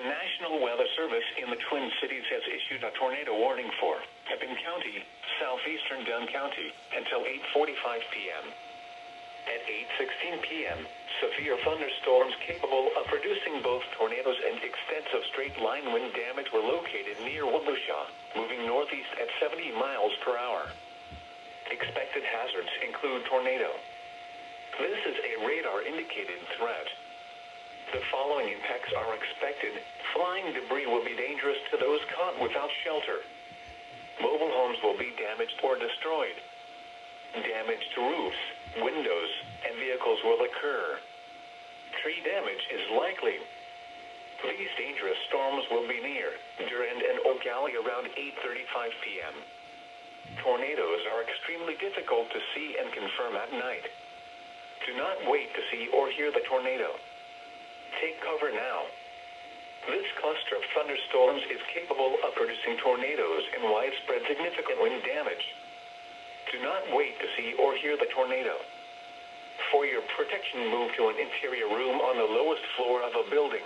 National Weather Service in the Twin Cities has issued a tornado warning for Pepin County, southeastern Dunn County, until 8:45 p.m. At 8:16 p.m., severe thunderstorms capable of producing both tornadoes and extensive straight-line wind damage were located near Woodlushaw, moving northeast at 70 miles per hour. Expected hazards include tornado. This is a radar-indicated threat. The following impacts are expected. Flying debris will be dangerous to those caught without shelter. Mobile homes will be damaged or destroyed. Damage to roofs, windows, and vehicles will occur. Tree damage is likely. These dangerous storms will be near Durand and O'Galley around 8:35 p.m. Tornadoes are extremely difficult to see and confirm at night. Do not wait to see or hear the tornado. Take cover now. This cluster of thunderstorms is capable of producing tornadoes and widespread significant wind damage. Do not wait to see or hear the tornado. For your protection, move to an interior room on the lowest floor of a building.